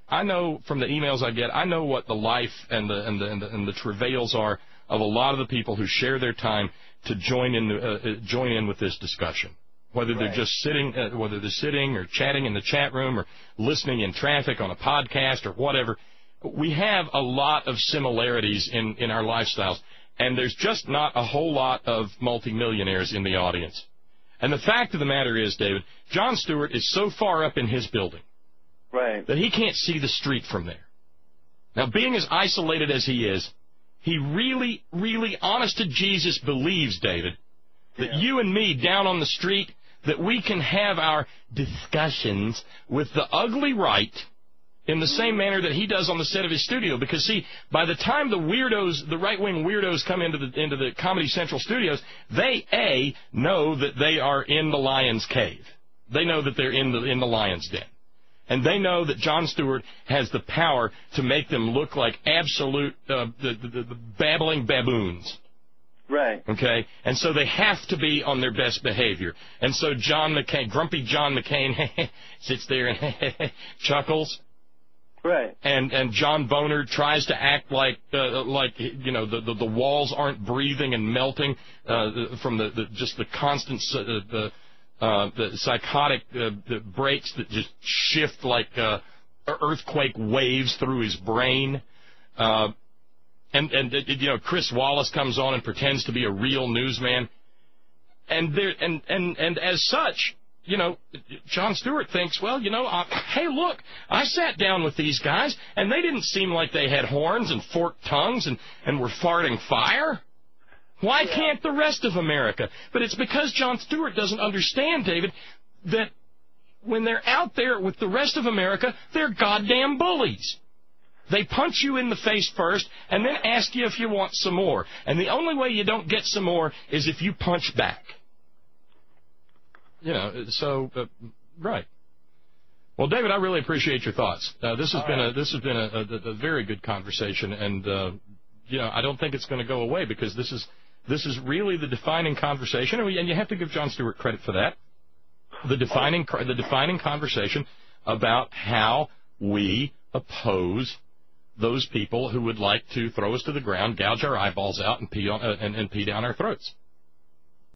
I know from the emails I get, I know what the life and the travails are of a lot of the people who share their time to join in with this discussion. Whether they're just sitting, or chatting in the chat room or listening in traffic on a podcast or whatever, we have a lot of similarities in our lifestyles, and there's just not a whole lot of multimillionaires in the audience. And the fact of the matter is, David, Jon Stewart is so far up in his building that he can't see the street from there. Now, being as isolated as he is, he really, really, honest to Jesus, believes, David, that you and me down on the street, that we can have our discussions with the ugly right in the same manner that he does on the set of his studio. Because, see, by the time the right-wing weirdos come into the Comedy Central studios, they, A, know that they are in the lion's cave. They know that they're in the lion's den. And they know that Jon Stewart has the power to make them look like absolute the babbling baboons. Right. Okay? And so they have to be on their best behavior. And so grumpy John McCain sits there and chuckles. Right. And John Boner tries to act like the walls aren't breathing and melting from the constant the psychotic breaks that just shift like earthquake waves through his brain. And Chris Wallace comes on and pretends to be a real newsman. And as such, Jon Stewart thinks, well, hey, look, I sat down with these guys, and they didn't seem like they had horns and forked tongues and were farting fire. Why can't the rest of America? But it's because Jon Stewart doesn't understand, David, that when they're out there with the rest of America, they're goddamn bullies. They punch you in the face first and then ask you if you want some more. And the only way you don't get some more is if you punch back. Right. Well, David, I really appreciate your thoughts. This has been a very good conversation, and I don't think it's going to go away because this is really the defining conversation, and you have to give Jon Stewart credit for that. The defining conversation about how we oppose those people who would like to throw us to the ground, gouge our eyeballs out, and pee down our throats.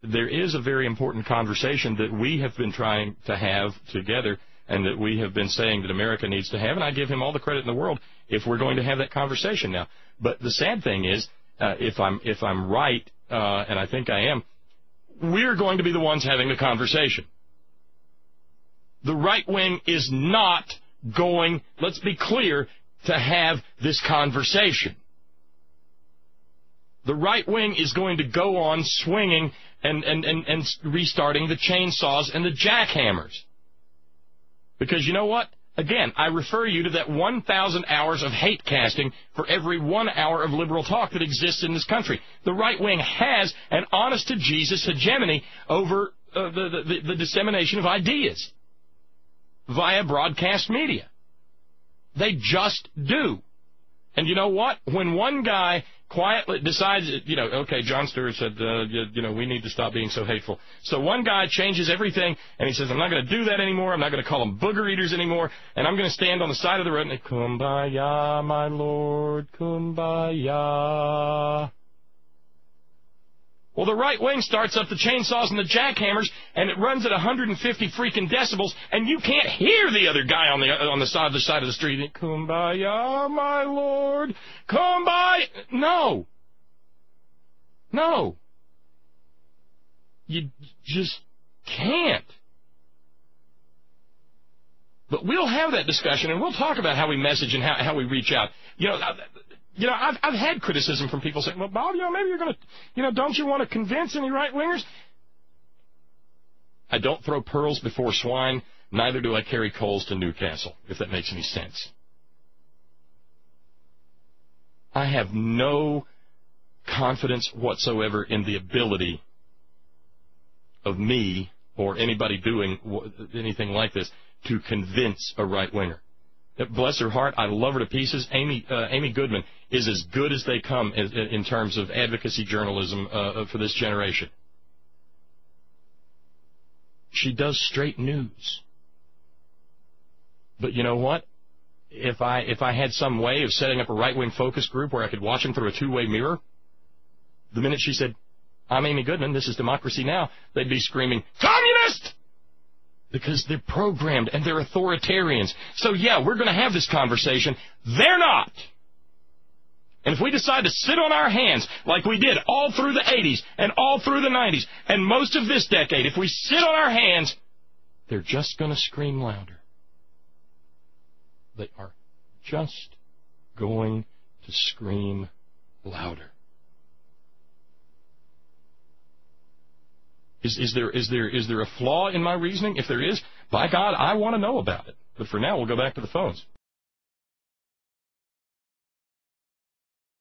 There is a very important conversation that we have been trying to have together and that we have been saying that America needs to have, and I give him all the credit in the world if we're going to have that conversation now. But the sad thing is, if I'm right, and I think I am, we're going to be the ones having the conversation. The right wing is not going, let's be clear, to have this conversation. The right wing is going to go on swinging and restarting the chainsaws and the jackhammers. Because you know what? Again, I refer you to that 1,000 hours of hate casting for every 1 hour of liberal talk that exists in this country. The right wing has an honest-to-Jesus hegemony over the dissemination of ideas via broadcast media. They just do. And you know what? When one guy quietly decides, okay, Jon Stewart said, we need to stop being so hateful. So one guy changes everything, and he says, I'm not going to do that anymore. I'm not going to call them booger eaters anymore, and I'm going to stand on the side of the road and kumbaya, my lord, kumbaya. Well, the right wing starts up the chainsaws and the jackhammers, and it runs at 150 freaking decibels, and you can't hear the other guy on the side of the street. Kumbaya, my lord, kumbaya. No. You just can't. But we'll have that discussion, and we'll talk about how we message and how we reach out. I've had criticism from people saying, well, Bob, maybe you're going to, don't you want to convince any right-wingers? I don't throw pearls before swine, neither do I carry coals to Newcastle, if that makes any sense. I have no confidence whatsoever in the ability of me or anybody doing anything like this to convince a right-winger. Bless her heart, I love her to pieces. Amy Goodman is as good as they come in terms of advocacy journalism for this generation. She does straight news. But you know what? if I had some way of setting up a right-wing focus group where I could watch them through a two-way mirror, the minute she said, "I'm Amy Goodman, this is Democracy Now!" they'd be screaming, "Communist!" Because they're programmed and they're authoritarians. So, yeah, we're going to have this conversation. They're not. And if we decide to sit on our hands like we did all through the 80s and all through the 90s and most of this decade, if we sit on our hands, they're just going to scream louder. They are just going to scream louder. Is there a flaw in my reasoning? If there is, by God, I want to know about it. But for now, we'll go back to the phones.